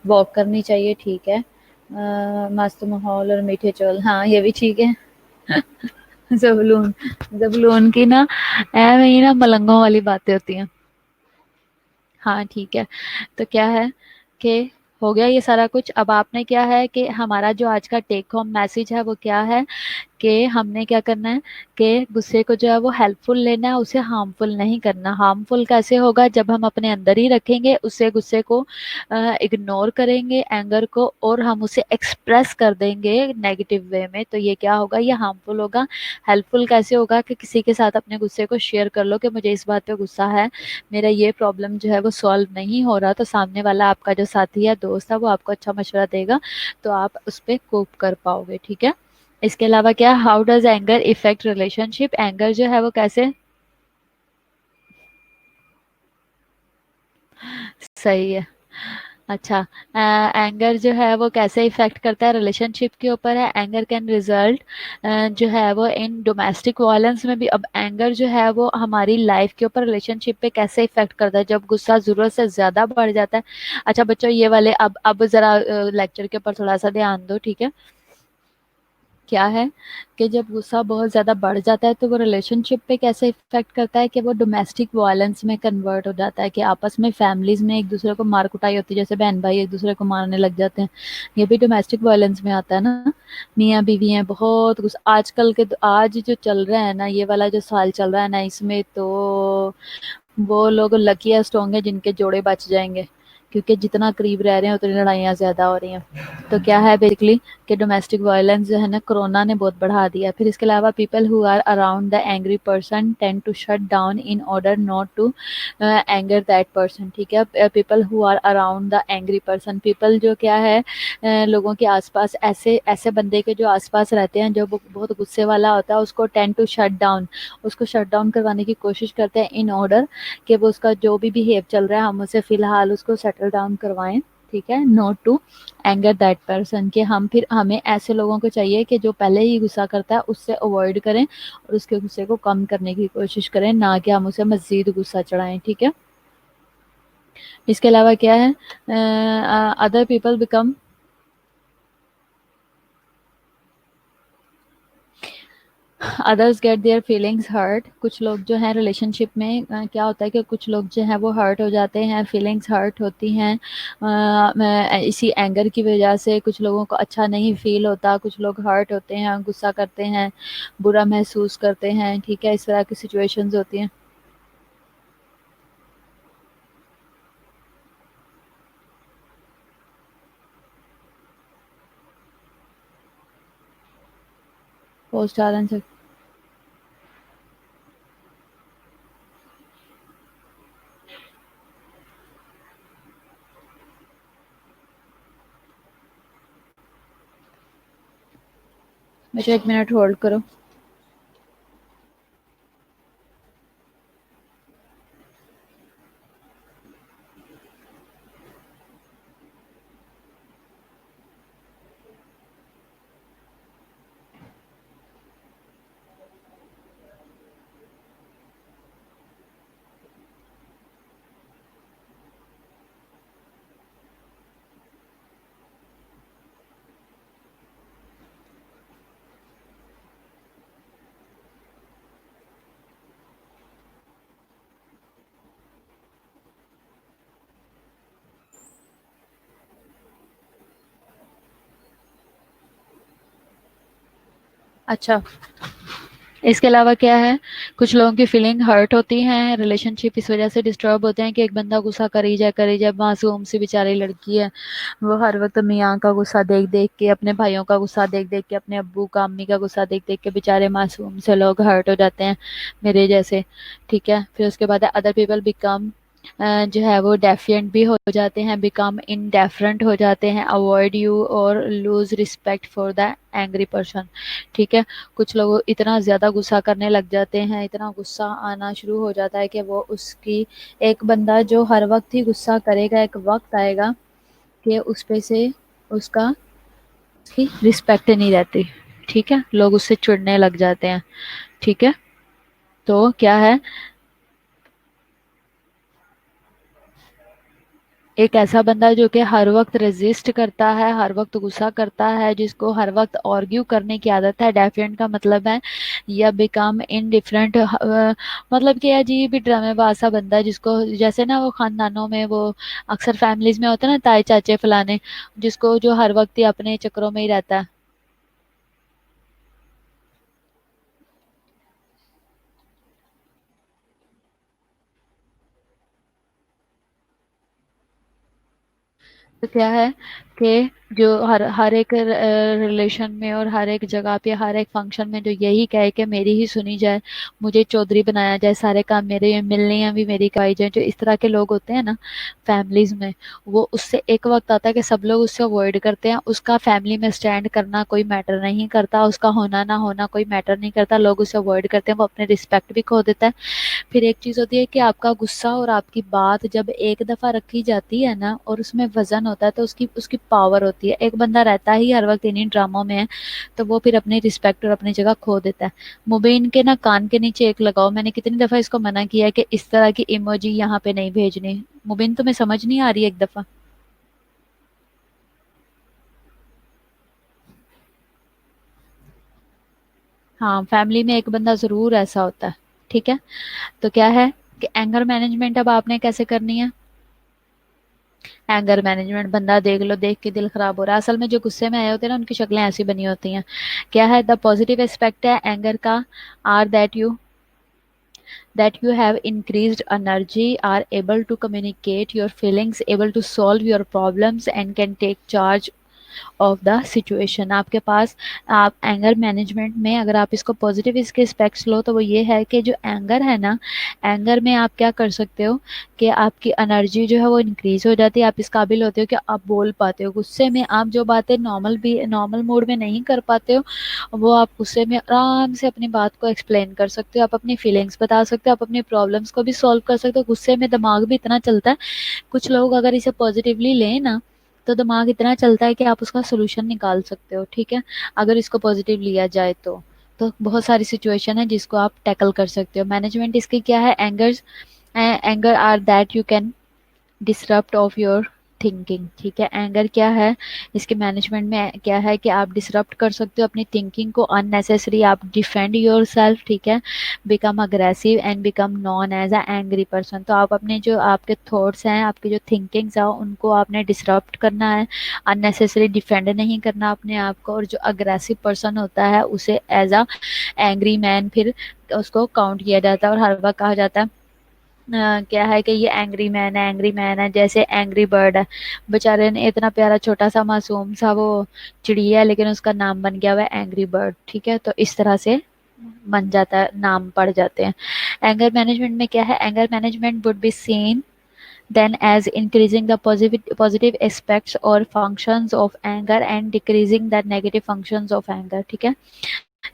वॉक करनी चाहिए, ठीक है। मस्त माहौल और मीठे चौल, हाँ ये भी ठीक है। ज़बलून, ज़बलून की ना ऐवे ही ना मलंगों वाली बातें होती हैं। हाँ, ठीक है। तो क्या है कि हो गया ये सारा कुछ। अब आपने क्या है कि हमारा जो आज का टेक होम मैसेज है वो क्या है कि हमने क्या करना है कि गुस्से को जो है वो हेल्पफुल लेना है, उसे हार्मफुल नहीं करना। हार्मफुल कैसे होगा? जब हम अपने अंदर ही रखेंगे उसे, गुस्से को इग्नोर करेंगे, एंगर को, और हम उसे एक्सप्रेस कर देंगे नेगेटिव वे में, तो ये क्या होगा? ये हार्मफुल होगा। हेल्पफुल कैसे होगा कि किसी के साथ अपने गुस्से को शेयर कर लो कि मुझे इस बात पे गुस्सा है, मेरा ये प्रॉब्लम जो है वो सॉल्व नहीं हो रहा, तो सामने वाला आपका जो साथी या दोस्त है वो आपको अच्छा मशवरा देगा, तो आप उस पर कोप कर पाओगे। ठीक है। इसके अलावा क्या, how does anger effect relationship? Anger जो है वो कैसे, सही है। अच्छा, एंगर जो है वो कैसे इफेक्ट करता है रिलेशनशिप के ऊपर है? एंगर कैन रिजल्ट जो है वो इन डोमेस्टिक वायलेंस में भी। अब एंगर जो है वो हमारी लाइफ के ऊपर, रिलेशनशिप पे कैसे इफेक्ट करता है जब गुस्सा जरूरत से ज्यादा बढ़ जाता है? अच्छा बच्चों, ये वाले अब जरा लेक्चर के ऊपर थोड़ा सा ध्यान दो, ठीक है। क्या है कि जब गुस्सा बहुत ज़्यादा बढ़ जाता है तो वो रिलेशनशिप पे कैसे इफ़ेक्ट करता है कि वो डोमेस्टिक वायलेंस में कन्वर्ट हो जाता है, कि आपस में फैमिलीज़ में एक दूसरे को मार कुटाई होती है, जैसे बहन भाई एक दूसरे को मारने लग जाते हैं। ये भी डोमेस्टिक वायलेंस में आता है ना। मियाँ बीवी हैं, बहुत गुस्सा आजकल के, आज जो चल रहा है ना, ये वाला जो साल चल रहा है ना, इसमें तो वो लोग लकीएस्ट होंगे जिनके जोड़े बच जाएंगे, क्योंकि जितना करीब रह रहे हैं उतनी लड़ाइयाँ ज़्यादा हो रही हैं। तो क्या है बेसिकली कि डोमेस्टिक वायलेंस जो है ना, कोरोना ने बहुत बढ़ा दिया। फिर इसके अलावा people who are around the angry person tend to shut down in order not to anger that person. ठीक है। People who are around the angry person, people जो क्या है लोगों के आसपास, ऐसे ऐसे बंदे के जो आसपास रहते हैं जो बहुत गुस्से वाला होता है, उसको टेंड टू शट डाउन, उसको शट डाउन करवाने की कोशिश करते हैं इन ऑर्डर कि वो उसका जो भी बिहेव चल रहा है हम उसे फिलहाल उसको सेटल डाउन करवाएं। ठीक है। Not to anger that person, कि हम फिर हमें ऐसे लोगों को चाहिए कि जो पहले ही गुस्सा करता है उससे अवॉइड करें और उसके गुस्से को कम करने की कोशिश करें, ना कि हम उसे मजीद गुस्सा चढ़ाएं। ठीक है। इसके अलावा क्या है, other people become, others get their feelings hurt. कुछ लोग जो है रिलेशनशिप में क्या होता है कि कुछ लोग जो है वो हर्ट हो जाते हैं, फीलिंग्स हर्ट होती हैं इसी एंगर की वजह से। कुछ लोगों को अच्छा नहीं फील होता, कुछ लोग हर्ट होते हैं, गुस्सा करते हैं, बुरा महसूस करते हैं। ठीक है। इस तरह की सिचुएशंस होती हैं। पोस्ट आरन से मुझे 1 मिनट होल्ड करो। अच्छा, इसके अलावा क्या है, कुछ लोगों की फीलिंग हर्ट होती हैं, रिलेशनशिप इस वजह से डिस्टर्ब होते हैं कि एक बंदा गुस्सा कर ही जाए। मासूम सी बेचारी लड़की है, वो हर वक्त मियाँ का गुस्सा देख देख के, अपने भाइयों का गुस्सा देख देख के, अपने अब्बू का, अम्मी का गुस्सा देख देख के बेचारे मासूम से लोग हर्ट हो जाते हैं, मेरे जैसे। ठीक है। फिर उसके बाद अदर पीपल बिकम जो है वो डेफिएंट भी हो जाते हैं, बिकम इनडेफरेंट हो जाते हैं, अवॉइड यू और lose respect for the angry person. ठीक है। कुछ लोग इतना ज़्यादा गुस्सा करने लग जाते हैं, इतना गुस्सा आना शुरू हो जाता है कि वो उसकी, एक बंदा जो हर वक्त ही गुस्सा करेगा, एक वक्त आएगा कि उस पे से उसका, उसकी रिस्पेक्ट नहीं रहती। ठीक है। लोग उससे चिढ़ने लग जाते हैं। ठीक है। तो क्या है, एक ऐसा बंदा जो कि हर वक्त रेजिस्ट करता है, हर वक्त गुस्सा करता है, जिसको हर वक्त आर्ग्यू करने की आदत है। डेफिनेट का मतलब है या बिकम इनडिफरेंट, मतलब कि अजीब ही ड्रामेबाज सा बंदा है, जिसको जैसे ना वो खानदानों में वो अक्सर फैमिलीज में होता है ना, ताए चाचे फलाने, जिसको जो हर वक्त ही अपने चक्रों में ही रहता है। तो क्या है कि जो हर हर एक रिलेशन में और हर एक जगह पे हर एक फंक्शन में जो यही कहे कि मेरी ही सुनी जाए, मुझे चौधरी बनाया जाए, सारे काम मेरे, मिलनियाँ भी मेरी करवाई जाए, जो इस तरह के लोग होते हैं ना फैमिलीज में, वो उससे एक वक्त आता है कि सब लोग उससे अवॉइड करते हैं। उसका फैमिली में स्टैंड करना कोई मैटर नहीं करता, उसका होना ना होना कोई मैटर नहीं करता, लोग उसे अवॉइड करते हैं, वो अपने रिस्पेक्ट भी खो देता है। फिर एक चीज़ होती है कि आपका गुस्सा और आपकी बात जब एक दफ़ा रखी जाती है ना और उसमें वज़न होता है, तो उसकी उसकी पावर होती है। एक बंदा रहता ही हर वक़्त इन्हीं ड्रामों में है, तो वो फिर अपनी रिस्पेक्ट और अपनी जगह खो देता है। मुबीन के ना कान के नीचे एक लगाओ, मैंने कितनी दफ़ा इसको मना किया है कि इस तरह की इमोजी यहाँ पे नहीं भेजनी। मुबीन, तुम्हें समझ नहीं आ रही एक दफ़ा? हाँ, फैमिली में एक बंदा ज़रूर ऐसा होता है, ठीक है? तो क्या है कि एंगर मैनेजमेंट अब आपने कैसे करनी है? एंगर मैनेजमेंट, बंदा देख लो, देख के दिल खराब हो रहा है, असल में जो गुस्से में आए होते हैं ना उनकी शक्लें ऐसी बनी होती हैं। क्या है द पॉजिटिव एस्पेक्ट है एंगर का? Are that you have increased energy, are able to communicate your feelings, able to solve your problems and can take charge of the situation. आपके पास, आप एंगर मैनेजमेंट में अगर आप इसको पॉजिटिव इसके aspects लो तो वो ये है कि जो एंगर है ना, एंगर में आप क्या कर सकते हो कि आपकी एनर्जी जो है वो इंक्रीज हो जाती है, आप इस काबिल होते हो कि आप बोल पाते हो। गुस्से में आप जो बातें नॉर्मल मूड में नहीं कर पाते हो, वो आप गुस्से में आराम से अपनी बात को एक्सप्लेन कर सकते हो, आप अपनी फीलिंग्स बता सकते हो, आप अपनी प्रॉब्लम्स को भी सॉल्व कर सकते हो। गुस्से में दिमाग भी इतना चलता है, कुछ लोग अगर इसे पॉजिटिवली लें ना, तो दिमाग इतना चलता है कि आप उसका सोल्यूशन निकाल सकते हो, ठीक है? अगर इसको पॉजिटिव लिया जाए तो बहुत सारी सिचुएशन है जिसको आप टैकल कर सकते हो। मैनेजमेंट इसकी क्या है? Anger are that you can disrupt of your thinking, ठीक है? एंगर क्या है इसके मैनेजमेंट में? क्या है कि आप डिसरप्ट कर सकते हो अपनी थिंकिंग को, अननेसेसरी आप डिफेंड योर सेल्फ, ठीक है? Become aggressive and become known as a angry person. तो आप अपने जो आपके थॉट्स हैं, आपकी जो थिंकिंग्स हैं, उनको आपने डिसरप्ट करना है, अननेसेसरी डिफेंड नहीं करना अपने आप को। और जो अग्रेसिव पर्सन होता है उसे एज अ एंग्री मैन फिर उसको काउंट किया जाता है, और हर वक्त कहा जाता है क्या है कि ये एंग्री मैन है, एंग्री मैन है। जैसे एंग्री बर्ड है, बेचारे ने इतना प्यारा छोटा सा मासूम सा वो चिड़िया है, लेकिन उसका नाम बन गया हुआ है एंग्री बर्ड, ठीक है? तो इस तरह से बन जाता है, नाम पड़ जाते हैं। एंगर मैनेजमेंट में क्या है? Anger management would be scene then as increasing the positive aspects or functions of anger and decreasing the negative functions of anger, ठीक है?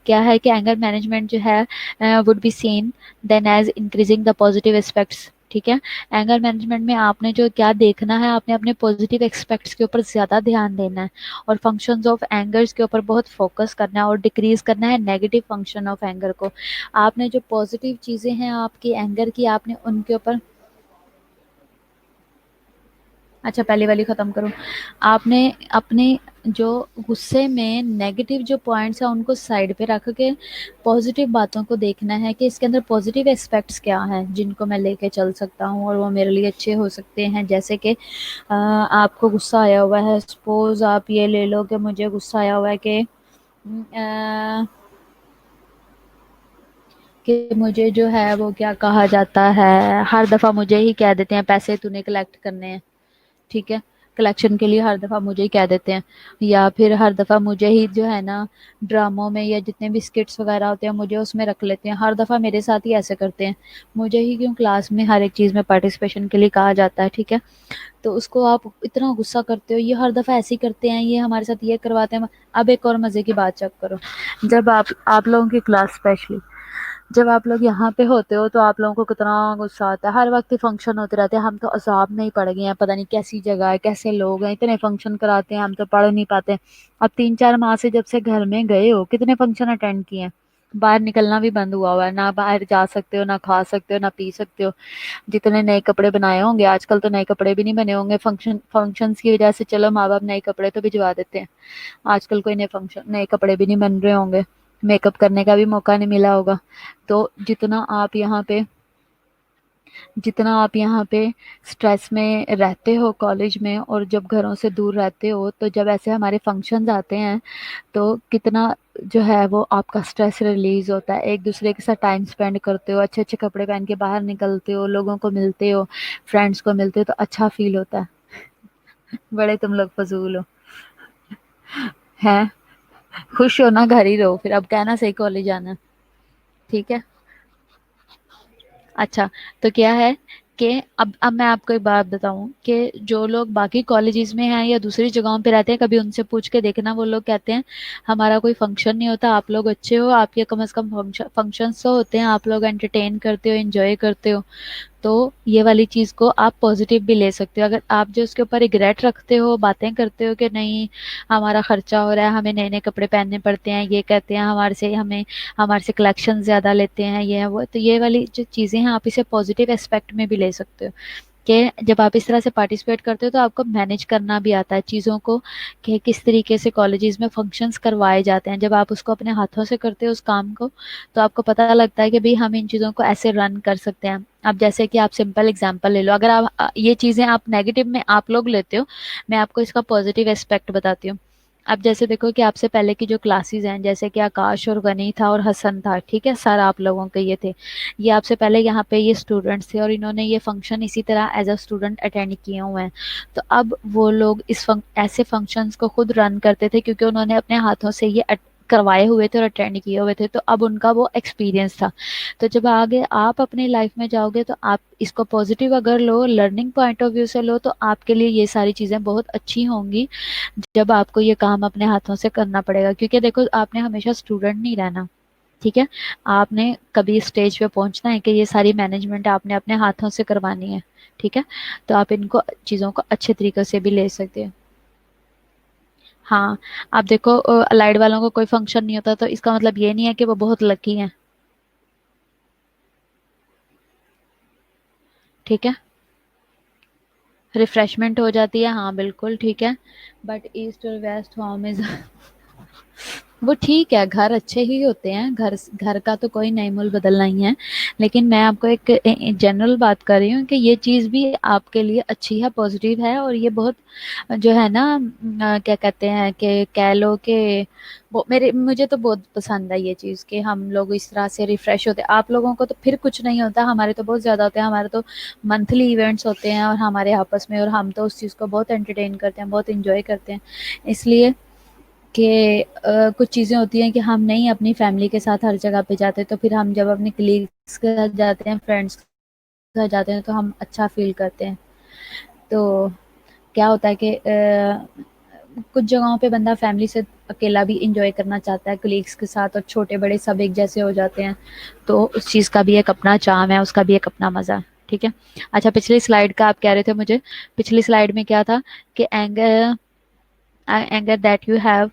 क्या है कि एंगर मैनेजमेंट जो है would be seen then as increasing the positive aspects, ठीक है? Anger management में आपने जो क्या देखना है, आपने अपने पॉजिटिव एस्पेक्ट्स के ऊपर ज़्यादा ध्यान देना है, और फंक्शंस ऑफ एंगर्स के ऊपर बहुत फोकस करना है, और डिक्रीज करना है नेगेटिव फंक्शन ऑफ एंगर को। आपने जो पॉजिटिव चीज़ें हैं आपकी एंगर की, आपने उनके ऊपर, अच्छा पहली वाली ख़त्म करूँ। आपने अपने जो गुस्से में नेगेटिव जो पॉइंट्स हैं उनको साइड पे रख के पॉजिटिव बातों को देखना है कि इसके अंदर पॉजिटिव एस्पेक्ट्स क्या हैं जिनको मैं लेके चल सकता हूँ और वो मेरे लिए अच्छे हो सकते हैं। जैसे कि आपको गुस्सा आया हुआ है, सपोज आप ये ले लो कि मुझे गुस्सा आया हुआ है कि मुझे जो है वो क्या कहा जाता है, हर दफ़ा मुझे ही कह देते हैं पैसे तूने कलेक्ट करने हैं, ठीक है? कलेक्शन के लिए हर दफ़ा मुझे ही कह देते हैं, या फिर हर दफ़ा मुझे ही जो है ना ड्रामों में या जितने भी स्किट्स वगैरह होते हैं मुझे उसमें रख लेते हैं, हर दफ़ा मेरे साथ ही ऐसे करते हैं। मुझे ही क्यों क्लास में हर एक चीज़ में पार्टिसिपेशन के लिए कहा जाता है, ठीक है? तो उसको आप इतना गुस्सा करते हो, ये हर दफ़ा ऐसे ही करते हैं, ये हमारे साथ ये करवाते हैं। अब एक और मज़े की बात चेक करो, जब आप लोगों की क्लास स्पेशली जब आप लोग यहाँ पे होते हो तो आप लोगों को कितना गुस्सा आता है, हर वक्त ही फंक्शन होते रहते हैं, हम तो अज़ाब में ही पड़ गए हैं, पता नहीं कैसी जगह है, कैसे लोग हैं, इतने फंक्शन कराते हैं, हम तो पढ़ नहीं पाते। अब 3-4 माह से जब से घर में गए हो कितने फंक्शन अटेंड किए हैं? बाहर निकलना भी बंद हुआ हुआ है, ना बाहर जा सकते हो, ना खा सकते हो, ना पी सकते हो। जितने नए कपड़े बनाए होंगे आजकल, तो नए कपड़े भी नहीं बने होंगे, फंक्शंस की वजह से चलो माँ बाप नए कपड़े तो भिजवा देते हैं। आजकल कोई नए कपड़े भी नहीं बन रहे होंगे, मेकअप करने का भी मौका नहीं मिला होगा। तो जितना आप यहाँ पे स्ट्रेस में रहते हो कॉलेज में, और जब घरों से दूर रहते हो, तो जब ऐसे हमारे फंक्शंस आते हैं, तो कितना जो है वो आपका स्ट्रेस रिलीज होता है। एक दूसरे के साथ टाइम स्पेंड करते हो, अच्छे अच्छे कपड़े पहन के बाहर निकलते हो, लोगों को मिलते हो, फ्रेंड्स को मिलते हो, तो अच्छा फील होता है। बड़े तुम लोग फजूल हो। हैं? खुश हो ना, घर ही रहो फिर, अब कहना सही कॉलेज जाना। ठीक है। अच्छा, तो क्या है कि अब मैं आपको एक बात बताऊं कि जो लोग बाकी कॉलेजेस में हैं या दूसरी जगहों पे रहते हैं, कभी उनसे पूछ के देखना, वो लोग कहते हैं हमारा कोई फंक्शन नहीं होता, आप लोग अच्छे हो, आपके कम से कम फंक्शंस तो होते हैं, आप लोग एंटरटेन करते हो, एंजॉय करते हो। तो ये वाली चीज को आप पॉजिटिव भी ले सकते हो। अगर आप जो उसके ऊपर रिग्रेट रखते हो, बातें करते हो कि नहीं हमारा खर्चा हो रहा है, हमें नए नए कपड़े पहनने पड़ते हैं, ये कहते हैं हमारे से कलेक्शन ज्यादा लेते हैं, ये है वो, तो ये वाली जो चीजें हैं आप इसे पॉजिटिव एस्पेक्ट में भी ले सकते हो। कि जब आप इस तरह से पार्टिसिपेट करते हो, तो आपको मैनेज करना भी आता है चीज़ों को, कि किस तरीके से कॉलेजेस में फंक्शंस करवाए जाते हैं। जब आप उसको अपने हाथों से करते हो उस काम को, तो आपको पता लगता है कि भाई हम इन चीज़ों को ऐसे रन कर सकते हैं। अब जैसे कि आप सिंपल एग्जांपल ले लो, अगर आप ये चीज़ें आप नेगेटिव में आप लोग लेते हो, मैं आपको इसका पॉजिटिव एस्पेक्ट बताती हूँ। अब जैसे देखो कि आपसे पहले की जो क्लासेस हैं, जैसे कि आकाश और गनी था और हसन था, ठीक है, सर आप लोगों के ये थे, ये आपसे पहले यहाँ पे ये स्टूडेंट्स थे, और इन्होंने ये फंक्शन इसी तरह एज अ स्टूडेंट अटेंड किए हुए हैं। तो अब वो लोग ऐसे फंक्शंस को खुद रन करते थे, क्योंकि उन्होंने अपने हाथों से ये करवाए हुए थे और अटेंड किए हुए थे, तो अब उनका वो एक्सपीरियंस था। तो जब आगे आप अपनी लाइफ में जाओगे, तो आप इसको पॉजिटिव अगर लो, लर्निंग पॉइंट ऑफ व्यू से लो, तो आपके लिए ये सारी चीज़ें बहुत अच्छी होंगी। जब आपको ये काम अपने हाथों से करना पड़ेगा, क्योंकि देखो आपने हमेशा स्टूडेंट नहीं रहना, ठीक है, आपने कभी स्टेज पे पहुंचना है कि ये सारी मैनेजमेंट आपने अपने हाथों से करवानी है। ठीक है, तो आप इनको चीज़ों को अच्छे तरीके से भी ले सकते हैं। हाँ, आप देखो अलाइड वालों को कोई फंक्शन नहीं होता, तो इसका मतलब ये नहीं है कि वो बहुत लकी हैं। ठीक है, रिफ्रेशमेंट हो जाती है, हाँ बिल्कुल ठीक है। बट ईस्ट और वेस्ट होम इज वो ठीक है, घर अच्छे ही होते हैं, घर घर का तो कोई नई मूल बदल नहीं है। लेकिन मैं आपको एक जनरल बात कर रही हूँ कि ये चीज़ भी आपके लिए अच्छी है, पॉजिटिव है, और ये बहुत जो है ना क्या कहते हैं कि कह लो कि वो मेरे मुझे तो बहुत पसंद है ये चीज़ कि हम लोग इस तरह से रिफ्रेश होते हैं। आप लोगों को तो फिर कुछ नहीं होता, हमारे तो बहुत ज़्यादा होते हैं, हमारे तो मंथली इवेंट्स होते हैं और हमारे आपस में, और हम तो उस चीज़ को बहुत एंटरटेन करते हैं, बहुत इंजॉय करते हैं। इसलिए कि कुछ चीज़ें होती हैं कि हम नहीं अपनी फैमिली के साथ हर जगह पे जाते, तो फिर हम जब अपने कलीग्स के साथ जाते हैं, फ्रेंड्स के साथ जाते हैं, तो हम अच्छा फील करते हैं। तो क्या होता है कि कुछ जगहों पे बंदा फैमिली से अकेला भी इंजॉय करना चाहता है, कलीग्स के साथ, और छोटे बड़े सब एक जैसे हो जाते हैं। तो उस चीज़ का भी एक अपना चार्म है, उसका भी एक अपना मज़ा है। ठीक है। अच्छा, पिछली स्लाइड का आप कह रहे थे मुझे, पिछली स्लाइड में क्या था कि anger that you have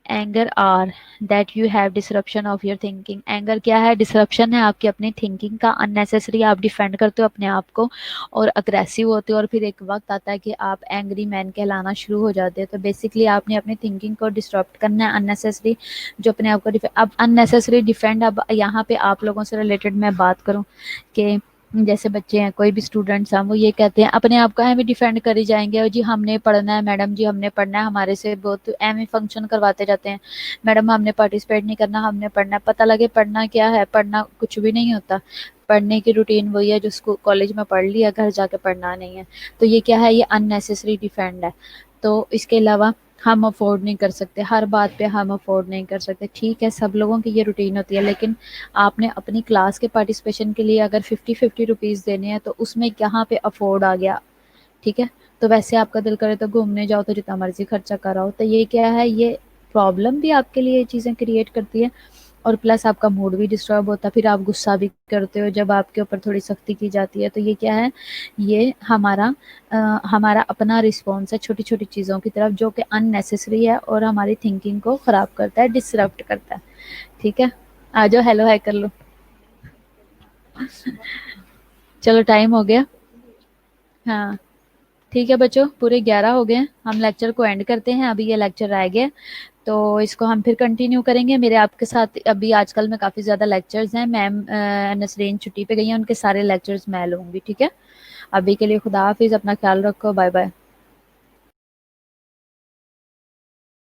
anger are that you have disruption of your thinking. Anger क्या है? डिसरप्शन है आपकी अपनी थिंकिंग का, अननेसेसरी आप डिफेंड करते हो अपने आप को और अग्रेसिव होते हो, और फिर एक वक्त आता है कि आप एंग्री मैन कहलाना शुरू हो जाते हो। तो बेसिकली आपने अपनी थिंकिंग को डिस्टर्ब करना है अननेसेसरी, जो अपने आप को अब अननेसेसरी डिफेंड। अब यहाँ पे आप लोगों से रिलेटेड मैं बात करूँ कि जैसे बच्चे हैं, कोई भी स्टूडेंट्स हैं, वो ये कहते हैं अपने आप को हमें डिफेंड करी जाएंगे, और जी हमने पढ़ना है मैडम जी, हमने पढ़ना है, हमारे से बहुत एम फंक्शन करवाते जाते हैं, मैडम हमने पार्टिसिपेट नहीं करना, हमने पढ़ना है। पता लगे पढ़ना क्या है, पढ़ना कुछ भी नहीं होता। पढ़ने की रूटीन वही है जो स्कूल कॉलेज में पढ़ लिया, घर जाके पढ़ना नहीं है। तो ये क्या है? ये अननेसेसरी डिफेंड है। तो इसके अलावा हम अफोर्ड नहीं कर सकते, हर बात पे हम अफोर्ड नहीं कर सकते। ठीक है, सब लोगों की ये रूटीन होती है, लेकिन आपने अपनी क्लास के पार्टिसिपेशन के लिए अगर 50-50 रुपीज़ देने हैं, तो उसमें यहाँ पे अफोर्ड आ गया। ठीक है, तो वैसे आपका दिल करे तो घूमने जाओ, तो जितना मर्जी खर्चा कराओ। तो ये क्या है? ये प्रॉब्लम भी आपके लिए ये चीज़ें क्रिएट करती है, और प्लस आपका मूड भी डिस्टर्ब होता है, फिर आप गुस्सा भी करते हो जब आपके ऊपर थोड़ी सख्ती की जाती है। तो ये क्या है, ये हमारा अपना रिस्पॉन्स है छोटी छोटी चीज़ों की तरफ, जो कि अननेसेसरी है और हमारी थिंकिंग को ख़राब करता है, डिसरप्ट करता है। ठीक है, आ जाओ, हेलो हाय कर लो। चलो टाइम हो गया। हाँ ठीक है बच्चों, पूरे 11 हो गए हैं, हम लेक्चर को एंड करते हैं, अभी ये लेक्चर रह गया, तो इसको हम फिर कंटिन्यू करेंगे। मेरे आपके साथ अभी आजकल में काफ़ी ज़्यादा लेक्चर्स हैं, मैम नसरीन छुट्टी पे गई हैं, उनके सारे लेक्चर्स मैं लूँगी। ठीक है, अभी के लिए खुदा हाफिज़, अपना ख्याल रखो, बाय बाय।